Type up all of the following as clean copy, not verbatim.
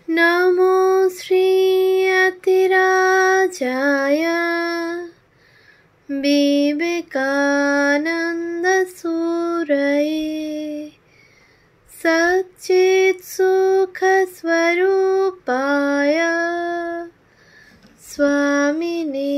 नमो श्रीयतिराजाय विवेकानन्दसूरये सच्चित्सुखस्वरूपाय स्वामिने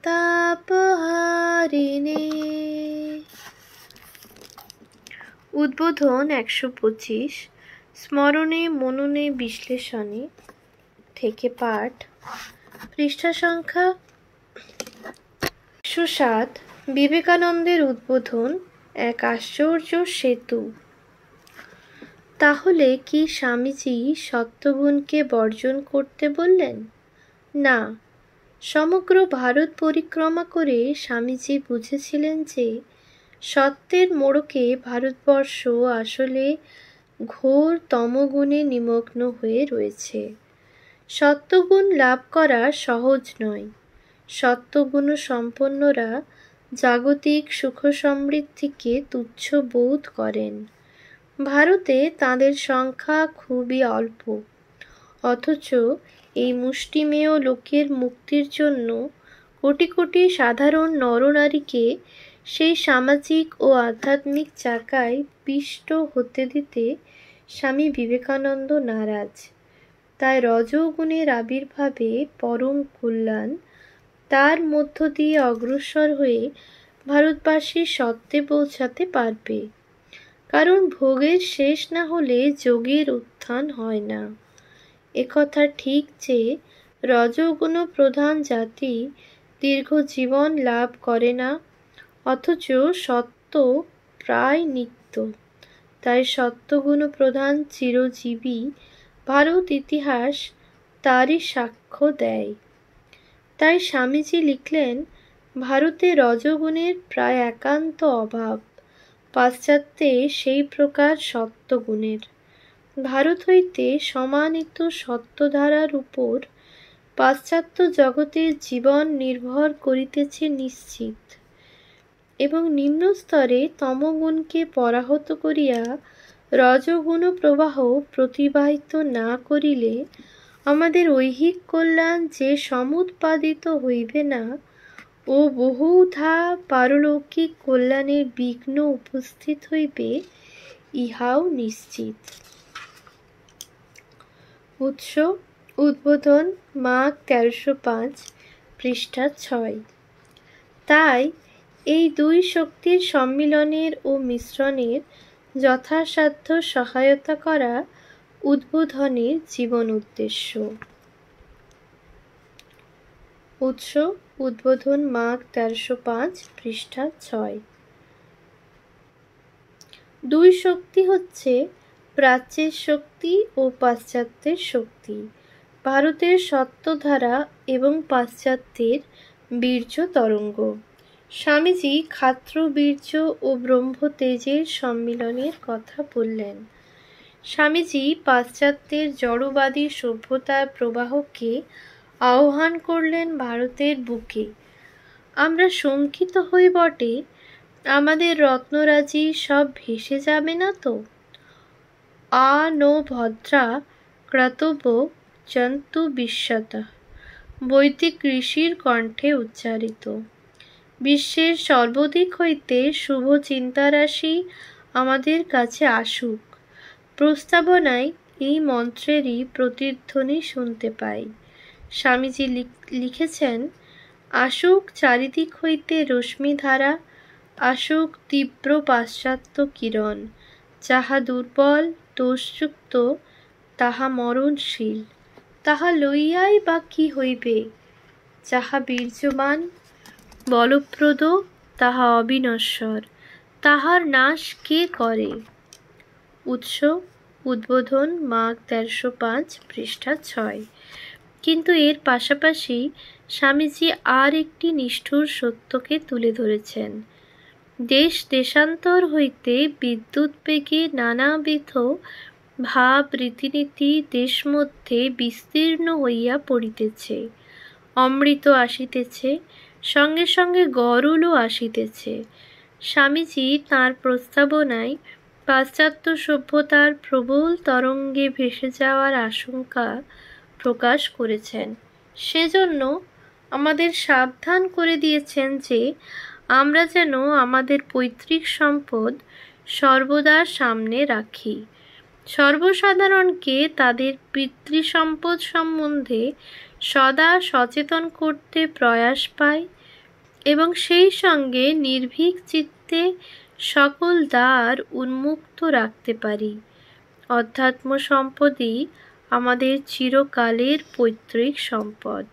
तापहारिणे। উদ্বোধন ১২৫ স্মরণে মননে বিশ্লেষণে থেকে পাঠ, পৃষ্ঠা সংখ্যা ১০৭। বিবেকানন্দের উদ্বোধন এক আশ্চর্য সেতু। তাহলে কি স্বামীজি সত্যগুণকে বর্জন করতে বললেন? না, সমগ্র ভারত পরিক্রমা করে স্বামীজি বুঝেছিলেন যে সত্যের মোড়কে ভারতবর্ষ আসলে ঘোর তমগুণে নিমগ্ন হয়ে রয়েছে। সত্যগুণ লাভ করা সহজ নয়। সত্যগুণ সম্পন্নরা জাগতিক সুখ সমৃদ্ধিকে তুচ্ছ বোধ করেন। ভারতে তাদের সংখ্যা খুবই অল্প, অথচ এই মুষ্টিমেয় লোকের মুক্তির জন্য কোটি কোটি সাধারণ নরনারীকে সেই সামাজিক ও আধ্যাত্মিক চাকায় পিষ্ট হতে দিতে স্বামী বিবেকানন্দ নারাজ। তাই রজোগুণের আবির্ভাবে পরম কল্যাণ তার মধ্য দিয়ে অগ্রসর হয়ে ভারতবাসী সত্যে পৌঁছাতে পারবে। কারণ ভোগের শেষ না হলে যোগের উত্থান হয় না। একথা ঠিক যে রজোগুণ প্রধান জাতি দীর্ঘ জীবন লাভ করে না, অথচ সত্য প্রায় নিত্য। তাই সত্যগুণ প্রধান চিরজীবী ভারত ইতিহাস তারই সাক্ষ্য দেয়। তাই স্বামীজি লিখলেন, ভারতে রজোগুণের প্রায় একান্ত অভাব, পাশ্চাত্যে সেই প্রকার সত্যগুণের। ভারত হইতে সমানিত সত্যধারার উপর পাশ্চাত্য জগতের জীবন নির্ভর করিতেছে নিশ্চিত, এবং নিম্নস্তরে তমগুণকে পরাহত করিয়া রজগুণ প্রবাহ প্রতিবাহিত না করিলে আমাদের ঐহিক কল্যাণ যে সমুৎপাদিত হইবে না ও বহুধা পারলৌকিক কল্যাণের বিঘ্ন উপস্থিত হইবে, ইহাও নিশ্চিত। উৎস উদ্বোধন মাঘ ১৩০৫ পৃষ্ঠা ৬। তাই এই দুই শক্তির সম্মিলনের ও মিশ্রণের যথাসাধ্য সহায়তা করা উদ্বোধনের জীবন উদ্দেশ্য। উৎস উদ্বোধন মাঘ ১৩০৫ পৃষ্ঠা ৬। দুই শক্তি হচ্ছে প্রাচ্যের শক্তি ও পাশ্চাত্যের শক্তি, ভারতের সত্যধারা এবং পাশ্চাত্যের বীর্য তরঙ্গ। স্বামীজি ক্ষাত্র বীর্য ও ব্রহ্ম তেজের সম্মিলনের কথা বললেন। স্বামীজি পাশ্চাত্যের জড়বাদী সভ্যতার প্রবাহকে আহ্বান করলেন ভারতের বুকে। আমরা শঙ্কিত হই বটে, আমাদের রত্নরাজি সব ভেসে যাবে না তো? আ নো ভদ্রা ক্রতব্য জন্তু বিশ্বতঃ, বৈদিক ঋষির কণ্ঠে উচ্চারিত। বিশ্বের সর্বদিক হইতে শুভ চিন্তারাশি আমাদের কাছে আসুক, প্রস্তাবনায় এই মন্ত্রেরই প্রতিধ্বনি শুনতে পাই। স্বামীজি লিখেছেন, আসুক চারিদিক হইতে রশ্মিধারা, আসুক তীব্র পাশ্চাত্য কিরণ, যাহা দুর্বল দোষযুক্ত তাহা মরণশীল, তাহা লইয়াই বা কি হইবে? যাহা বীর্যবান বলপ্রদ তাহা অবিনশ্বর, তাহার নাশ কে করে? উৎস উদ্বোধন মাঘ ১৩০৫ পৃষ্ঠা ৬। কিন্তু এর পাশাপাশি স্বামীজি আর একটি নিষ্ঠুর সত্যকে তুলে ধরেছেন। দেশ দেশান্তর হইতে বিদ্যুৎ বেগে নানাবিধ ভাব রীতিনীতি দেশ মধ্যে বিস্তীর্ণ হইয়া পড়িতেছে। অমৃত আসিতেছে, সঙ্গে সঙ্গে গরলও আসিতেছে। স্বামীজি তাঁর প্রস্তাবনায় পাশ্চাত্য সভ্যতার প্রবল তরঙ্গে ভেসে যাওয়ার আশঙ্কা প্রকাশ করেছেন। সেজন্য আমাদের সাবধান করে দিয়েছেন যে আমরা যেন আমাদের পৈতৃক সম্পদ সর্বদা সামনে রাখি, সর্বসাধারণকে তাদের পিতৃসম্পদ সম্বন্ধে সদা সচেতন করতে প্রয়াস পাই এবং সেই সঙ্গে নির্ভীক চিত্তে সকল দ্বার উন্মুক্ত রাখতে পারি। অধ্যাত্ম সম্পদই আমাদের চিরকালের পৈতৃক সম্পদ।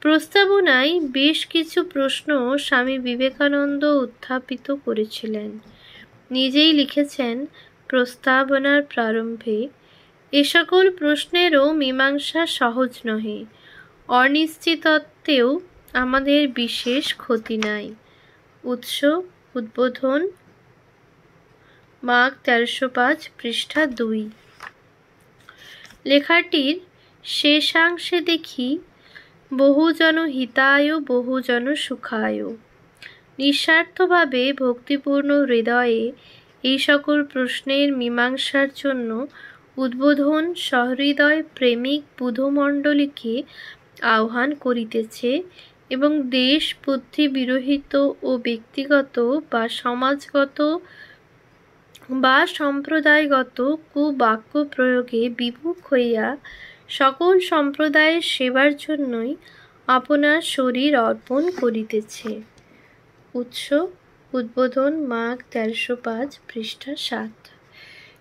প্রস্তাবনায় বেশ কিছু প্রশ্ন স্বামী বিবেকানন্দ উত্থাপিত করেছিলেন। নিজেই লিখেছেন প্রস্তাবনার প্রারম্ভে, এ সকল প্রশ্নেরও মীমাংসা সহজ নহে, অনিশ্চিতত্বেও আমাদের বিশেষ ক্ষতি নাই। উৎস উদ্বোধন, মার্ক 1305, পৃষ্ঠা 2। লেখাটির শেষাংশে দেখি বহুজন হিতায় বহুজন সুখায়। নিঃস্বার্থভাবে ভক্তিপূর্ণ হৃদয়ে এই সকল প্রশ্নের মীমাংসার জন্য উদ্বোধন সহৃদয় প্রেমিক বুধমণ্ডলীকে আহ্বান করিতেছে এবং দেশ বুদ্ধি বিরহিত ও ব্যক্তিগত বা সমাজগত বা সম্প্রদায়গত কুবাক্য প্রয়োগে বিমুখ হইয়া সকল সম্প্রদায়ের সেবার জন্যই আপনার শরীর অর্পণ করিতেছে। উৎস উদ্বোধন, মার্ক 1305, পৃষ্ঠা 7।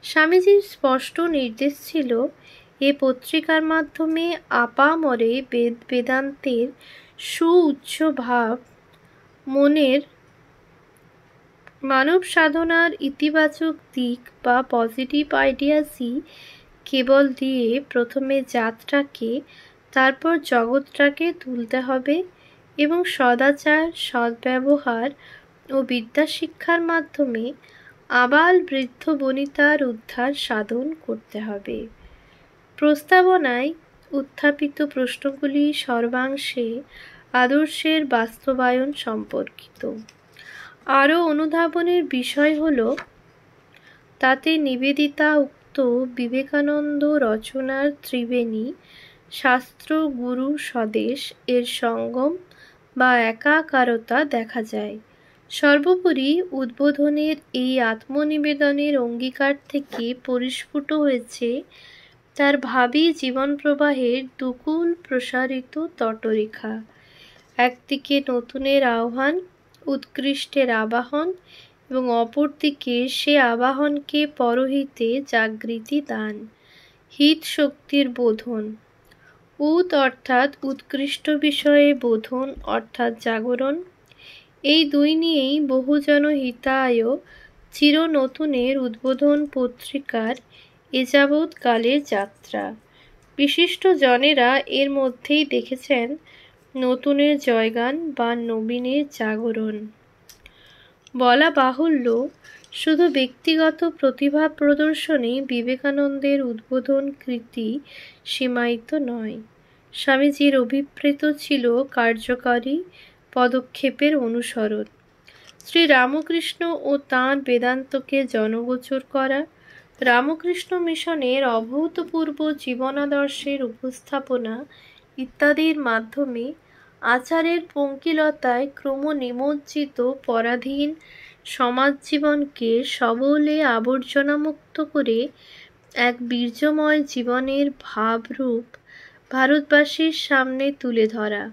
স্বামীজির স্পষ্ট নির্দেশ ছিল এ পত্রিকার মাধ্যমে আপামরে বেদান্তের সুউচ্চ ভাব মনের মানব সাধনার ইতিবাচক দিক বা পজিটিভ আইডিয়াসই কেবল দিয়ে প্রথমে জাতটাকে তারপর জগৎটাকে তুলতে হবে এবং সদাচার, সদ্ব্যবহার ও বিদ্যাশিক্ষার মাধ্যমে আবাল বৃদ্ধ বনিতার উদ্ধার সাধন করতে হবে। প্রস্তাবনায় উত্থাপিত প্রশ্নগুলি সর্বাংশে আদর্শের বাস্তবায়ন সম্পর্কিত। আরও অনুধাবনের বিষয় হল তাতে নিবেদিতা উক্ত বিবেকানন্দ রচনার ত্রিবেণী শাস্ত্র গুরু স্বদেশ এর সঙ্গম বা একাকারতা দেখা যায়। সর্বোপরি উদ্বোধনের এই আত্মনিবেদনের অঙ্গীকার থেকে পরিস্ফুট হয়েছে তার ভাবী জীবন প্রবাহের দুকুল প্রসারিত তটরেখা। একদিকে নতুনের আহ্বান, উৎকৃষ্টের আবাহন এবং অপরদিকে সে আবাহনকে পরহিতে জাগৃতি দান, হিত শক্তির বোধন। অর্থাৎ উৎকৃষ্ট বিষয়ে বোধন অর্থাৎ জাগরণ। এই দুই নিয়েই বহুজন হিতায় চির নতুনের উদ্বোধন পত্রিকার এযাবৎ কালের যাত্রা। বিশিষ্ট জনেরা এর মধ্যেই দেখেছেন নতুনের জয়গান বা নবীনের জাগরণ। বলা বাহুল্য, শুধু ব্যক্তিগত প্রতিভা প্রদর্শনে বিবেকানন্দের উদ্বোধন কৃতি সীমায়িত নয়। স্বামীজির অভিপ্রেত ছিল কার্যকারী পদক্ষেপের অনুসরণ, শ্রীরামকৃষ্ণ ও তাঁর বেদান্তকে জনগোচর করা, রামকৃষ্ণ মিশনের অভূতপূর্ব জীবনাদর্শের উপস্থাপনা ইত্যাদির মাধ্যমে আচারের পঙ্কিলতায় ক্রমনিমজ্জিত পরাধীন সমাজজীবনকে সবলে আবর্জনামুক্ত করে এক বীর্যময় জীবনের ভাবরূপ ভারতবাসীর সামনে তুলে ধরা।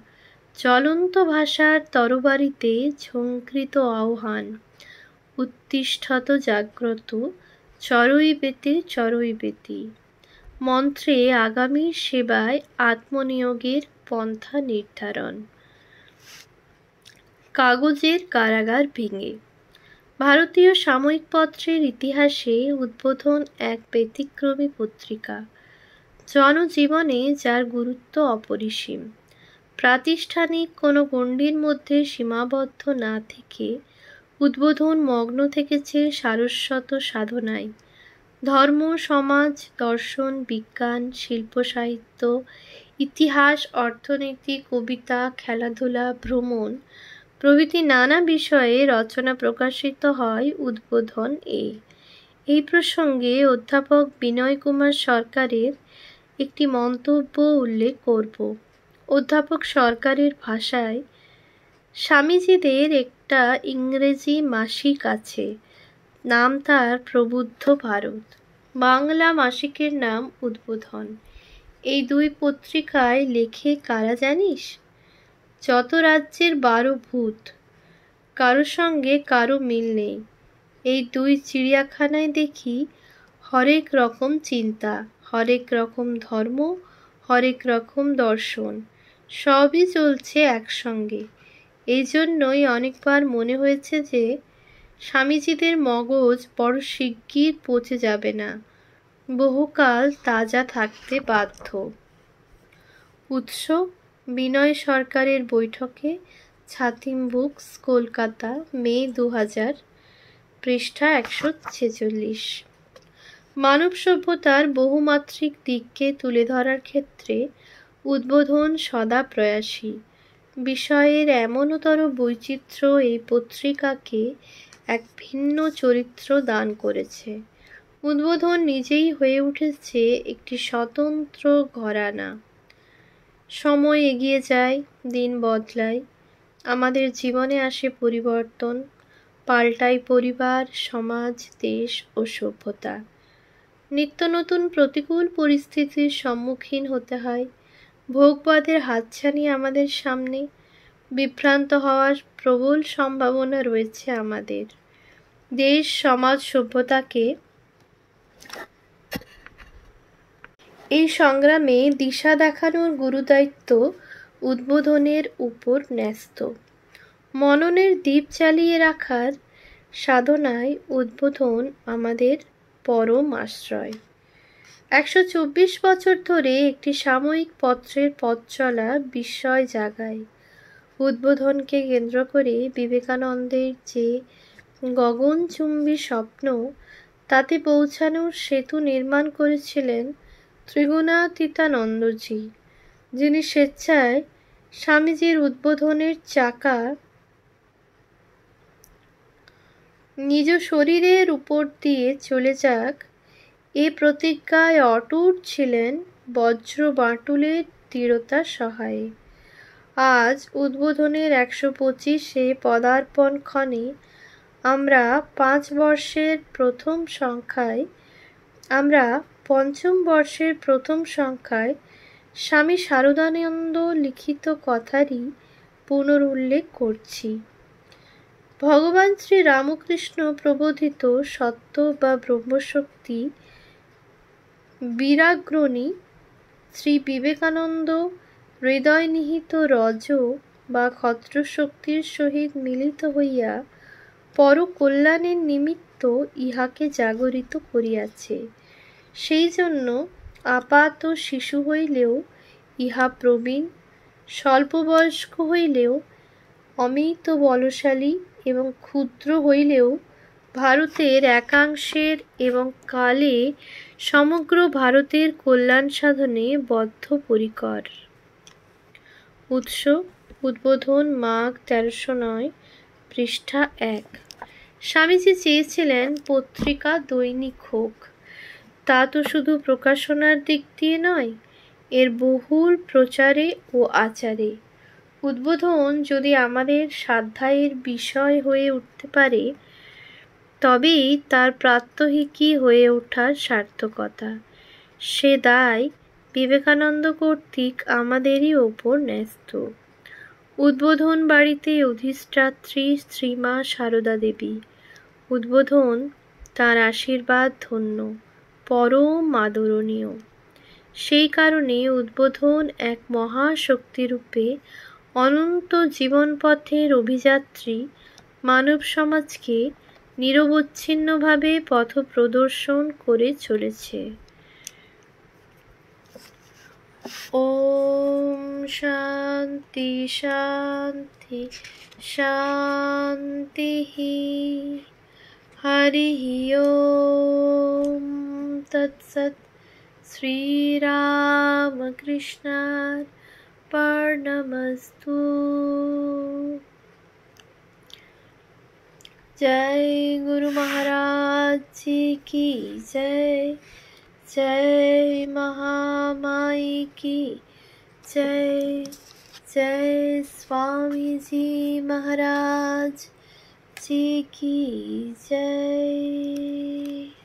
জ্বলন্ত ভাষার তরবারিতে ঝঙ্কৃত আহ্বান, উত্তিষ্ঠত জাগ্রত, চরৈবেতে চরৈবেতি মন্ত্রে আগামীর সেবায় আত্মনিয়োগের পন্থা নির্ধারণ। কাগজের কারাগার ভেঙে। ভারতীয় সাময়িক পত্রের ইতিহাসে উদ্বোধন এক ব্যতিক্রমী পত্রিকা, জনজীবনে যার গুরুত্ব অপরিসীম। প্রাতিষ্ঠানিক কোনো গণ্ডির মধ্যে সীমাবদ্ধ না থেকে উদ্বোধন মগ্ন থেকেছে সারস্বত সাধনায়। ধর্ম, সমাজ, দর্শন, বিজ্ঞান, শিল্প সাহিত্য, ইতিহাস, অর্থনীতি, কবিতা, খেলাধুলা, ভ্রমণ প্রভৃতি নানা বিষয়ে রচনা প্রকাশিত হয় উদ্বোধন এ। এই প্রসঙ্গে অধ্যাপক বিনয় কুমার সরকারের একটি মন্তব্য উল্লেখ করব। অধ্যাপক সরকারের ভাষায়, স্বামীজিদের একটা ইংরেজি মাসিক আছে, নাম তার প্রবুদ্ধ ভারত। বাংলা মাসিকের নাম উদ্বোধন। এই দুই পত্রিকায় লেখে কারা জানিস? যত রাজ্যের 12 ভূত, কারো সঙ্গে কারো মিল নেই। এই দুই চিড়িয়াখানায় দেখি হরেক রকম চিন্তা, হরেক রকম ধর্ম, হরেক রকম দর্শন, সবই চলছে একসঙ্গে। এই জন্যই অনেকবার মনে হয়েছে যে স্বামীজিদের মগজ বড় শিগগির পচে যাবে না, বহুকাল তাজা থাকতে বাধ্য। উৎস: বিনয় সরকারের বৈঠকে, ছাতিম বুকস, কলকাতা, মে 2000, পৃষ্ঠা 146। মানব সভ্যতার বহুমাত্রিক দিককে তুলে ধরার ক্ষেত্রে উদ্বোধন সদা প্রয়াসী। বিষয়ের এমনতর বৈচিত্র্য এই পত্রিকাকে এক ভিন্ন চরিত্র দান করেছে। উদ্বোধন নিজেই হয়ে উঠেছে একটি স্বতন্ত্র ঘরানা। সময় এগিয়ে যায়, দিন বদলায়, আমাদের জীবনে আসে পরিবর্তন, পাল্টায় পরিবার, সমাজ, দেশ ও সভ্যতা। নিত্য নতুন প্রতিকূল পরিস্থিতির সম্মুখীন হতে হয়। ভোগবাদের হাতছানি আমাদের সামনে, বিভ্রান্ত হওয়ার প্রবল সম্ভাবনা রয়েছে আমাদের। দেশ, সমাজ, সভ্যতাকে এই সংগ্রামে দিশা দেখানোর গুরুদায়িত্ব উদ্বোধনের উপর ন্যস্ত। মননের দ্বীপ জ্বালিয়ে রাখার সাধনায় উদ্বোধন আমাদের পরম আশ্রয়। 124 বছর ধরে একটি সাময়িক পত্রের পথ চলা বিস্ময় জাগায়। উদ্বোধনকে কেন্দ্র করে বিবেকানন্দের যে গগনচুম্বী স্বপ্ন, তাতে পৌঁছানোর সেতু নির্মাণ করেছিলেন ত্রিগুণাতীতানন্দজি, যিনি স্বেচ্ছায় স্বামীজির উদ্বোধনের চাকা নিজ শরীরের উপর দিয়ে চলে যাক এ প্রতিজ্ঞায় অটুট ছিলেন বজ্র বাঁটুলের দৃঢ়তা সহায়ে। আজ উদ্বোধনের 125-এ পদার্পণক্ষণে আমরা 5 বর্ষের প্রথম সংখ্যায় স্বামী শারদানন্দ লিখিত কথারই পুনরুল্লেখ করছি। ভগবান শ্রী রামকৃষ্ণ প্রবোধিত সত্য বা ব্রহ্মশক্তি বিরাগ্রণী শ্রী বিবেকানন্দ হৃদয় নিহিত রজ বা ক্ষত্রশক্তির সহিত মিলিত হইয়া পর কল্যাণের নিমিত্ত ইহাকে জাগরিত করিয়াছে। সেই জন্য আপাত শিশু হইলেও ইহা প্রবীণ, স্বল্পবয়স্ক হইলেও অমিত বলশালী এবং ক্ষুদ্র হইলেও ভারতের একাংশের এবং কালে সমগ্র ভারতের কল্যাণ সাধনে বদ্ধপরিকর। উৎস: উদ্বোধন, মাঘ 1309, পৃষ্ঠা 1। স্বামীজি চেয়েছিলেন পত্রিকা দৈনিক হোক। তা তো শুধু প্রকাশনার দিক দিয়ে নয়, এর বহুল প্রচারে ও আচারে। উদ্বোধন যদি আমাদের স্বাধ্যায়ের বিষয় হয়ে উঠতে পারে, তবেই তার প্রাত্যহিকী হয়ে ওঠার সার্থকতা। সে দায় বিবেকানন্দ কর্তৃক আমাদেরই ওপর ন্যস্ত। উদ্বোধন বাড়িতে অধিষ্ঠাত্রী শ্রীমা সারদা দেবী। উদ্বোধন তাঁর আশীর্বাদ ধন্য, পরম আদরণীয়। সেই কারণে উদ্বোধন এক মহাশক্তিরূপে অনন্ত জীবনপথের অভিযাত্রী মানব সমাজকে নিরবচ্ছিন্নভাবে পথ প্রদর্শন করে চলেছে। ওম শান্তি শান্তি শান্তি। হরি ওম তৎসৎ। শ্রীরামকৃষ্ণার্পণমস্তু। जय गुरु महाराज जी की जय। जय महामाई की जय। जय स्वामी जी महाराज जी की जय।